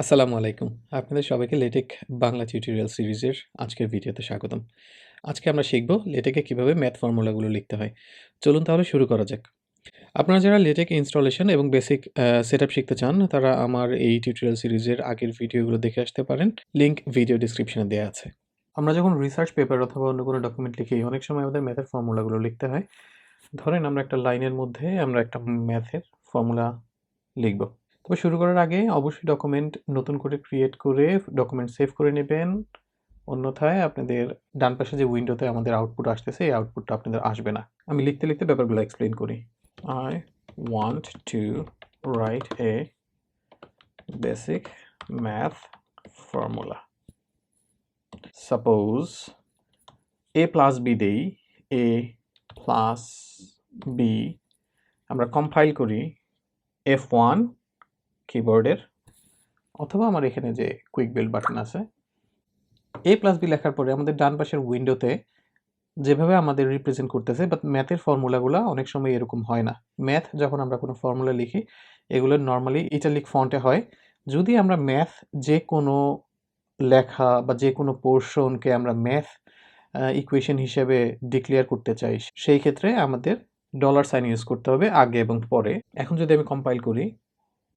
আসসালামু আলাইকুম। আপনাদের সবাইকে লেটেক বাংলা টিউটোরিয়াল সিরিজের আজকের ভিডিওতে স্বাগতম। আজকে আমরা শিখব লেটেকে কিভাবে ম্যাথ ফর্মুলাগুলো লিখতে হয়। চলুন তাহলে শুরু করা যাক। আপনারা যারা লেটেক ইনস্টলেশন এবং বেসিক সেটআপ শিখতে চান, তারা আমার এই টিউটোরিয়াল সিরিজের আগের ভিডিওগুলো দেখে আসতে পারেন। লিংক ভিডিও ডেসক্রিপশনে দেয়া আছে। আমরা যখন রিসার্চ পেপার অথবা অন্য কোনো ডকুমেন্ট লিখি, অনেক সময় আমাদের ম্যাথের ফর্মুলাগুলো লিখতে হয়। ধরেন আমরা একটা লাইনের মধ্যে আমরা একটা ম্যাথের ফর্মুলা লিখব। তবে শুরু করার আগে অবশ্যই ডকুমেন্ট নতুন করে ক্রিয়েট করে ডকুমেন্ট সেভ করে নেবেন। অন্যথায় আপনাদের ডান পাশে যে উইন্ডোতে আমাদের আউটপুট আসতেছে, এই আউটপুটটা আপনাদের আসবে না। আমি লিখতে লিখতে ব্যাপারগুলো এক্সপ্লেন করি। I want to write a basic math formula. Suppose a plus b দেই, a plus b আমরা কম্পাইল করি F1 কিবোর্ডের, অথবা আমার এখানে যে কুইক বিল্ড বাটন আছে, a প্লাস বি লেখার পরে আমাদের ডান পাশের উইন্ডোতে যেভাবে আমাদের রিপ্রেজেন্ট করতেছে, বাট ম্যাথের ফর্মুলাগুলো অনেক সময় এরকম হয় না। ম্যাথ যখন আমরা কোনো ফর্মুলা লিখি, এগুলো নর্মালি ইটালিক ফন্টে হয়। যদি আমরা ম্যাথ যে কোনো লেখা বা যে কোনো পোর্শনকে আমরা ম্যাথ ইকুয়েশন হিসেবে ডিক্লেয়ার করতে চাই, সেই ক্ষেত্রে আমাদের ডলার সাইন ইউজ করতে হবে আগে এবং পরে। এখন যদি আমি কম্পাইল করি,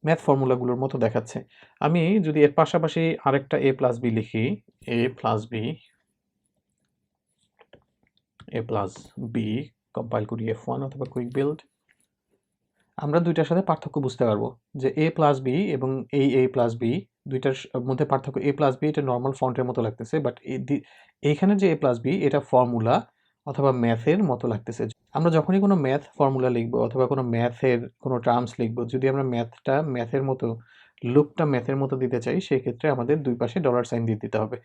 ম্যাথ ফর্মুলাগুলোর মতো দেখাচ্ছে। আমি যদি এর পাশাপাশি আরেকটা a প্লাস বি লিখি, a প্লাস বি কম্পাইল করি F1 অথবা কুইক বিল্ড, আমরা দুইটার সাথে পার্থক্য বুঝতে পারবো যে a প্লাস বি এবং এই a প্লাস বি দুইটার মধ্যে পার্থক্য। a প্লাস বি এটা নর্মাল ফন্টের মতো লাগতেছে, বাট এইখানে যে a প্লাস বি এটা ফর্মুলা অথবা ম্যাথের মতো লাগতেছে। আমরা যখনই কোনো ম্যাথ ফর্মুলা লিখবো অথবা কোনো ম্যাথের কোনো টার্মস লিখবো, যদি আমরা ম্যাথের মতো লুকটা ম্যাথের মতো দিতে চাই, সেই ক্ষেত্রে আমাদের দুই পাশে ডলার সাইন দিয়ে দিতে হবে।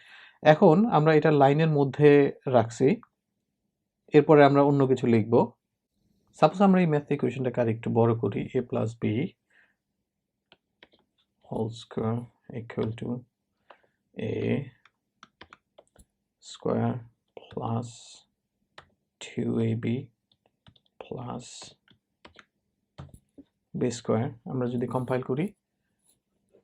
এখন আমরা এটা লাইনের মধ্যে রাখছি, এরপরে আমরা অন্য কিছু লিখব। সাপোজ আমরা এই ম্যাথ ইকুয়েশনটাকে আর একটু বড় করি, a plus B whole square equal to a square plus 2ab plus B square. আমরা যদি কম্পাইল করি,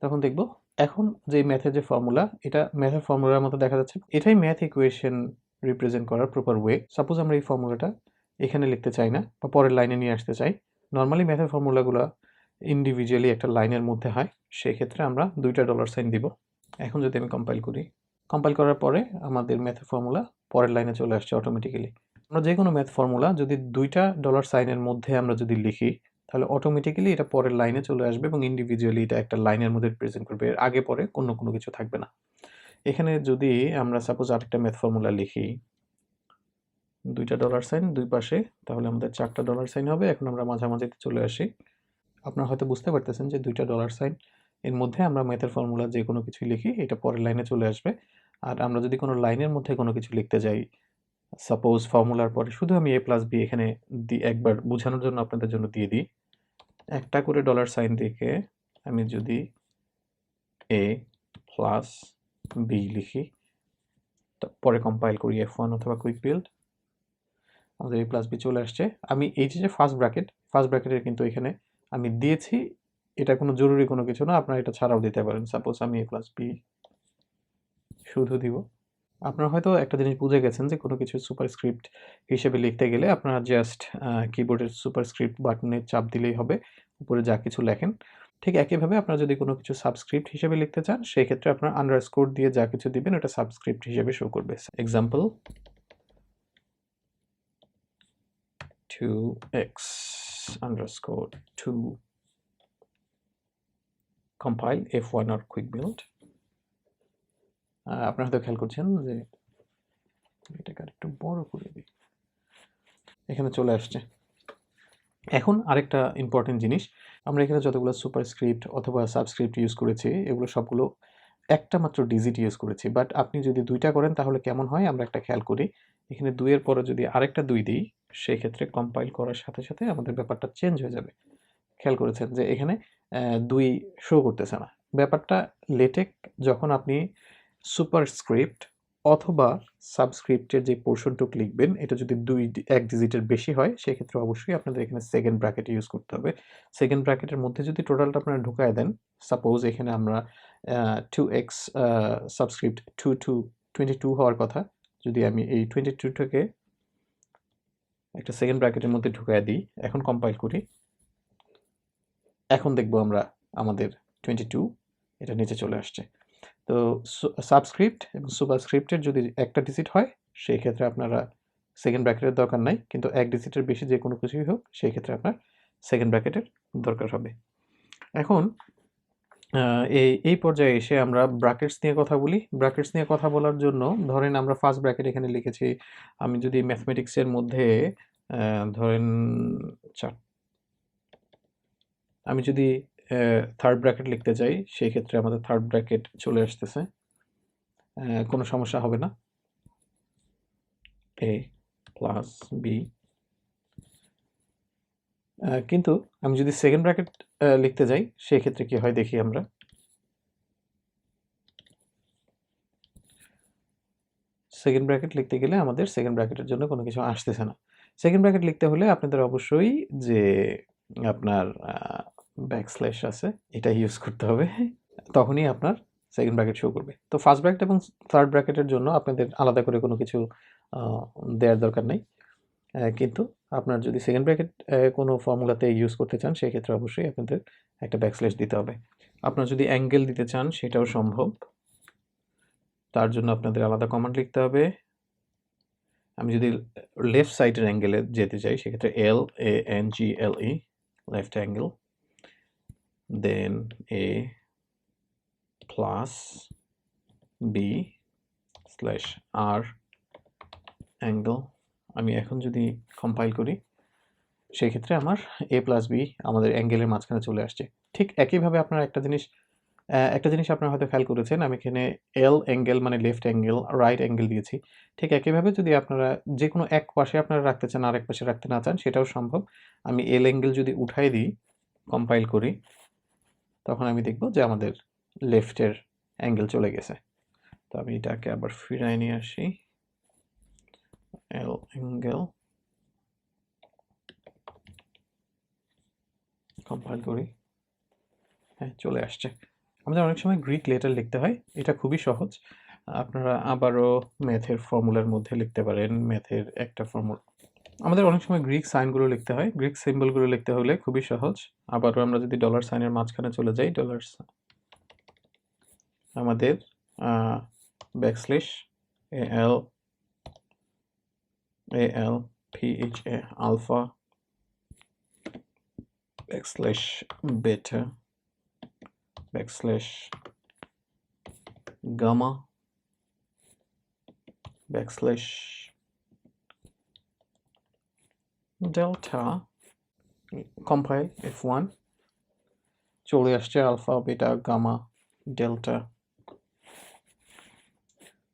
তখন দেখব এখন যে ম্যাথের যে ফর্মুলা, এটা ম্যাথের ফর্মুলার মতো দেখা যাচ্ছে। এটাই ম্যাথ ইকুয়েশন রিপ্রেজেন্ট করার প্রপার ওয়ে। সাপোজ আমরা এই ফর্মুলাটা এখানে লিখতে চাই না বা পরের লাইনে নিয়ে আসতে চাই। নর্মালি ম্যাথের ফর্মুলাগুলো ইন্ডিভিজুয়ালি একটা লাইনের মধ্যে হয়, সেই ক্ষেত্রে আমরা দুইটা ডলার সাইন দিব। এখন যদি আমি কম্পাইল করি, কম্পাইল করার পরে আমাদের ম্যাথের ফর্মুলা পরের লাইনে চলে আসছে অটোমেটিক্যালি। আমরা যে কোনো ম্যাথ ফর্মুলা যদি দুইটা ডলার সাইনের মধ্যে আমরা যদি লিখি, তাহলে অটোমেটিক্যালি এটা পরের লাইনে চলে আসবে এবং ইন্ডিভিজুয়ালি এটা একটা লাইনের মধ্যে রিপ্রেজেন্ট করবে। এর আগে পরে কোনো কিছু থাকবে না। এখানে যদি আমরা সাপোজ আরেকটা ম্যাথ ফর্মুলা লিখি, দুইটা ডলার সাইন দুই পাশে, তাহলে আমাদের চারটা ডলার সাইন হবে। এখন আমরা মাঝামাঝিতে চলে আসি। আপনারা হয়তো বুঝতে পারতেছেন যে দুইটা ডলার সাইন এর মধ্যে আমরা ম্যাথের ফর্মুলা যে কোনো কিছু লিখি, এটা পরের লাইনে চলে আসবে। আর আমরা যদি কোনো লাইনের মধ্যে কোনো কিছু লিখতে যাই, সাপোজ ফর্মুলার পরে শুধু আমি a প্লাস বি এখানে একবার বোঝানোর জন্য আপনাদের জন্য দিয়ে দিই। একটা করে ডলার সাইন থেকে আমি যদি a প্লাস বি লিখি, পরে কম্পাইল করি F1 অথবা কুইক বিল্ড, আমাদের a প্লাস বি চলে আসছে। আমি এই যে ফার্স্ট ব্র্যাকেটের কিন্তু এখানে আমি দিয়েছি, এটা কোনো জরুরি কোনো কিছু না, আপনারা এটা ছাড়াও দিতে পারেন। সাপোজ আমি a প্লাস বি শুধু দিব। আপনারা হয়তো একটা জিনিস বুঝে গেছেন যে কোনো কিছু সুপারস্ক্রিপ্ট হিসেবে লিখতে গেলে আপনারা জাস্ট কিবোর্ডের সুপারস্ক্রিপ্ট বাটনে চাপ দিলেই হবে, উপরে যা কিছু লেখেন। ঠিক একইভাবে আপনারা যদি কোনো কিছু সাবস্ক্রিপ্ট হিসেবে লিখতে চান, সেই ক্ষেত্রে আপনারা আন্ডারস্কোর দিয়ে যা কিছু দিবেন ওটা সাবস্ক্রিপ্ট হিসেবে শো করবে। Example 2x underscore 2 compile F1 or quick build। আপনারা হয়তো খেয়াল করছেন যে এটাকে আরেকটু বড় করে দিই, এখানে চলে আসছে। এখন আরেকটা ইম্পর্টেন্ট জিনিস, আমরা এখানে যতগুলো সুপারস্ক্রিপ্ট অথবা সাবস্ক্রিপ্ট ইউজ করেছি, এগুলো সবগুলো একটা মাত্র ডিজিট ইউজ করেছি। বাট আপনি যদি দুইটা করেন তাহলে কেমন হয় আমরা একটা খেয়াল করি। এখানে 2 এর পরে যদি আরেকটা 2 দিই, সেই ক্ষেত্রে কম্পাইল করার সাথে সাথে আমাদের ব্যাপারটা চেঞ্জ হয়ে যাবে। খেয়াল করেছেন যে এখানে 2 শো করতেছে না। ব্যাপারটা লেটেক যখন আপনি সুপারস্ক্রিপ্ট অথবা সাবস্ক্রিপ্টের যে পোর্শনটুক লিখবেন এটা যদি 1 ডিজিটের বেশি হয় সেক্ষেত্রে অবশ্যই আপনাদের এখানে সেকেন্ড ব্র্যাকেট ইউজ করতে হবে। সেকেন্ড ব্র্যাকেটের মধ্যে যদি টোটালটা আপনারা ঢুকায় দেন, সাপোজ এখানে আমরা 2x সাবস্ক্রিপ্ট 22 হওয়ার কথা, যদি আমি এই 22টাকে একটা সেকেন্ড ব্র্যাকেটের মধ্যে ঢুকায় দিই, এখন কম্পাইল করি, এখন দেখব আমরা আমাদের 22 এটা নিচে চলে আসছে। তো সাবস্ক্রিপ্ট এবং সুপারস্ক্রিপ্টের যদি একটা ডিজিট হয় সেই ক্ষেত্রে আপনারা সেকেন্ড ব্র্যাকেটের দরকার নাই, কিন্তু 1 ডিজিটের বেশি যে কোনো কিছুই হোক সেই ক্ষেত্রে আপনার সেকেন্ড ব্র্যাকেটের দরকার হবে। এখন এই পর্যায়ে এসে আমরা ব্র্যাকেটস নিয়ে কথা বলি। ব্র্যাকেটস নিয়ে কথা বলার জন্য ধরেন আমরা ফার্স্ট ব্র্যাকেট এখানে লিখেছি। আমি যদি ম্যাথমেটিক্সের মধ্যে ধরেন আমি যদি থার্ড ব্র্যাকেট লিখতে চাই সেই ক্ষেত্রে আমাদের থার্ড ব্র্যাকেট চলে আসতেছে, কোনো সমস্যা হবে না। a plus B. কিন্তু আমি যদি সেকেন্ড ব্র্যাকেট লিখতে যাই সেই ক্ষেত্রে কি হয় দেখি আমরা। সেকেন্ড ব্র্যাকেট লিখতে গেলে আমাদের সেকেন্ড ব্র্যাকেটের জন্য কোনো কিছু আসতেছে না। সেকেন্ড ব্র্যাকেট লিখতে হলে আপনাদের অবশ্যই যে আপনার ব্যাকস্ল্যাশ আছে এটা ইউজ করতে হবে, তখনই আপনার সেকেন্ড ব্র্যাকেট শো করবে। তো ফার্স্ট ব্র্যাকেট এবং থার্ড ব্র্যাকেটের জন্য আপনাদের আলাদা করে কোনো কিছু দেওয়ার দরকার নেই, কিন্তু আপনার যদি সেকেন্ড ব্র্যাকেট কোনো ফর্মুলাতে ইউজ করতে চান সেক্ষেত্রে অবশ্যই আপনাদের একটা ব্যাকস্ল্যাশ দিতে হবে। আপনার যদি অ্যাঙ্গেল দিতে চান সেটাও সম্ভব, তার জন্য আপনাদের আলাদা কমান্ড লিখতে হবে। আমি যদি লেফট সাইডের অ্যাঙ্গেলে যেতে চাই সেক্ষেত্রে LANGLE left angle, then A plus B slash R angle. আমি এখন যদি কম্পাইল করি সেই ক্ষেত্রে আমার A প্লাস B আমাদের অ্যাঙ্গেলের মাঝখানে চলে আসছে। ঠিক একইভাবে আপনারা একটা জিনিস আপনারা হয়তো খেয়াল করেছেন, আমি এখানে L অ্যাঙ্গেল মানে লেফট অ্যাঙ্গেল, রাইট অ্যাঙ্গেল দিয়েছি। ঠিক একইভাবে যদি আপনারা যে কোনো এক পাশে আপনারা রাখতে চান, আরেক পাশে রাখতে না চান সেটাও সম্ভব। আমি L অ্যাঙ্গেল যদি উঠাই দিই, কম্পাইল করি, তখন আমি দেখব যে আমাদের লেফটের অ্যাঙ্গেল চলে গেছে। তো আমি এটাকে আবার ফিরায় নিয়ে আসি, L অ্যাঙ্গেল, কম্পাইল করি, হ্যাঁ চলে আসছে। আমাদের অনেক সময় গ্রিক লেটার লিখতে হয়, এটা খুবই সহজ। আপনারা আবারও ম্যাথের ফর্মুলার মধ্যে লিখতে পারেন, ম্যাথের একটা ফর্মুলা। আমাদের অনেক সময় গ্রিক সাইনগুলো লিখতে হয়, গ্রিক সিম্বলগুলো লিখতে হলে খুবই সহজ। আবারও আমরা যদি ডলার সাইনের মাঝখানে চলে যাই, আমাদের backslash ALPHA alpha backslash beta backslash gamma backslash delta, compile F1, চলে আসছে আলফা বিটা গামা ডেল্টা,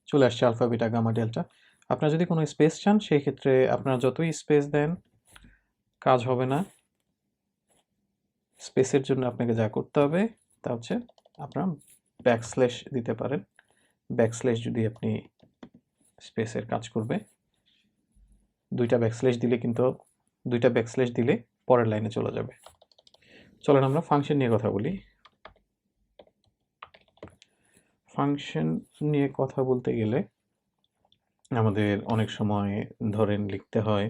চলে আসছে আলফা বিটা গামা ডেল্টা। আপনারা যদি কোনো স্পেস চান সেই ক্ষেত্রে আপনারা যতই স্পেস দেন কাজ হবে না। স্পেসের জন্য আপনাকে যা করতে হবে তা হচ্ছে আপনারা ব্যাকস্ল্যাশ দিতে পারেন। ব্যাকস্ল্যাশ যদি আপনি স্পেসের কাজ করবে, দুইটা ব্যাকস্ল্যাশ দিলে পরের লাইনে চলে যাবে। চলেন আমরা ফাংশন নিয়ে কথা বলি। ফাংশন নিয়ে কথা বলতে গেলে আমাদের অনেক সময় ধরেন লিখতে হয়,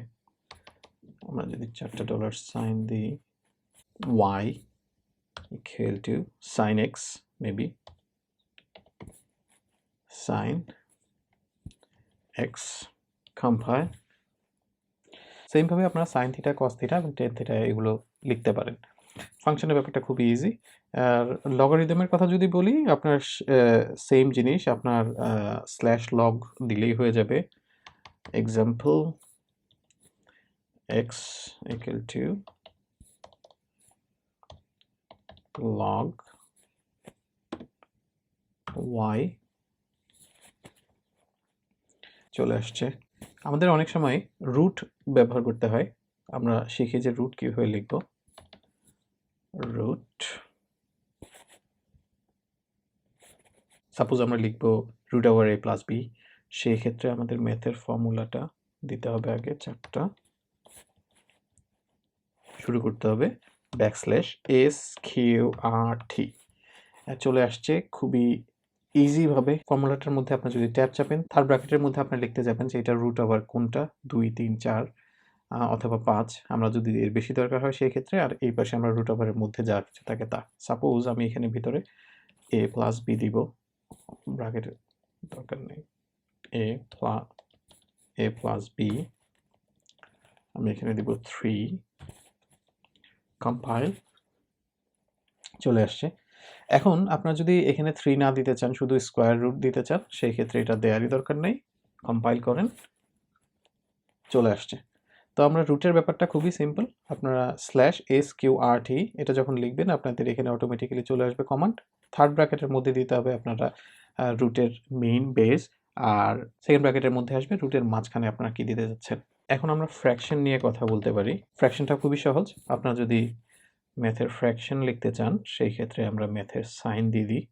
আমরা যদি $4 দিই, y equal to sin x, maybe sin x, compile। সেমভাবে আপনারা sin থিটা cos থিটা এবং tan থিটা এগুলো লিখতে পারেন। ফাংশনের ব্যাপারটা খুবই ইজি। আর লগারিদমের কথা যদি বলি, আপনার সেম জিনিস, আপনার স্ল্যাশ লগ দিলেই হয়ে যাবে। Example x equal to log y, চলে আসছে। আমাদের অনেক সময় রুট ব্যবহার করতে হয়, আমরা শিখি যে রুট কীভাবে লিখব। রুট, সাপোজ আমরা লিখব √a + b, সেই ক্ষেত্রে আমাদের ম্যাথের ফর্মুলাটা দিতে হবে আগে 4টা। শুরু করতে হবে \sqrt। চলে আসছে খুবই ইজিভাবে। ফর্মুলাটার মধ্যে আপনার যদি ট্যাব চাপেন, থার্ড ব্র্যাকেটের মধ্যে আপনি লিখতে যাবেন যে এটা রুট ওভার কোনটা, 2, 3, 4 অথবা 5। আমরা যদি এর বেশি দরকার হয় সেই ক্ষেত্রে, আর এই পাশে আমরা রুট ওভারের মধ্যে যা কিছু থাকে তা। সাপোজ আমি এখানে ভিতরে a প্লাস b দিব, ব্র্যাকেটের দরকার নেই, a প্লাস b, আমি এখানে দিব 3, কম্পাইল, চলে আসছে। এখন আপনারা যদি এখানে 3 না দিতে চান, শুধু স্কোয়ার রুট দিতে চান, সেই ক্ষেত্রে এটা দেওয়ারই দরকার নেই। কম্পাইল করেন, চলে আসছে। তো আমরা রুটের ব্যাপারটা খুবই সিম্পল। আপনারা /sqrt এটা যখন লিখবেন আপনাদের এখানে অটোমেটিক্যালি চলে আসবে কমান্ড। থার্ড ব্র্যাকেটের মধ্যে দিতে হবে আপনারা রুটের মেইন বেস, আর সেকেন্ড ব্র্যাকেটের মধ্যে আসবে রুটের মাঝখানে আপনারা কি দিতে যাচ্ছেন। এখন আমরা ফ্র্যাকশন নিয়ে কথা বলতে পারি। ফ্র্যাকশনটা খুবই সহজ। আপনারা যদি ম্যাথের ফ্র্যাকশন লিখতে চান সেই ক্ষেত্রে আমরা ম্যাথের সাইন দিয়ে দিই,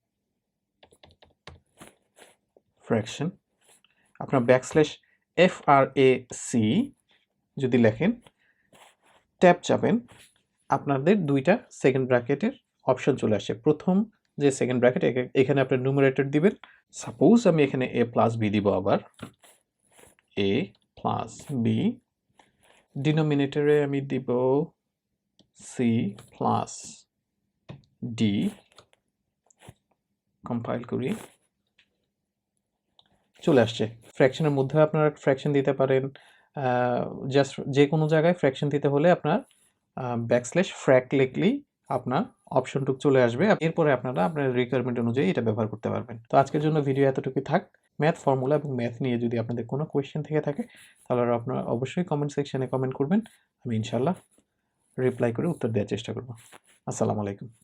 ফ্র্যাকশন। আপনার \frac যদি লেখেন, ট্যাব চাপেন, আপনাদের দুইটা সেকেন্ড ব্র্যাকেটের অপশন চলে আসে। প্রথম যে সেকেন্ড ব্র্যাকেট এখানে আপনার নুমেরেটর দিবেন। সাপোজ আমি এখানে a প্লাস b দিব, আবার a প্লাস b, ডিনোমিনেটরে আমি দিব c প্লাস d, কম্পাইল করি, চলে আসছে। ফ্র্যাকশনের মধ্যে আপনারা ফ্র্যাকশন দিতে পারেন, জাস্ট যে কোনো জায়গায় ফ্র্যাকশন দিতে হলে আপনার \frac লিখলেই আপনার অপশনটুক চলে আসবে। এরপরে আপনারা আপনার রিকোয়ারমেন্ট অনুযায়ী এটা ব্যবহার করতে পারবেন। তো আজকের জন্য ভিডিও এতটুকুই থাক। ম্যাথ ফর্মুলা এবং ম্যাথ নিয়ে যদি আপনাদের কোনো কোয়েশ্চেন থেকে থাকে তাহলে আপনারা অবশ্যই কমেন্ট সেকশনে কমেন্ট করবেন। আমি ইনশাল্লাহ রিপ্লাই করে উত্তর দেওয়ার চেষ্টা করব। আসসালামু আলাইকুম।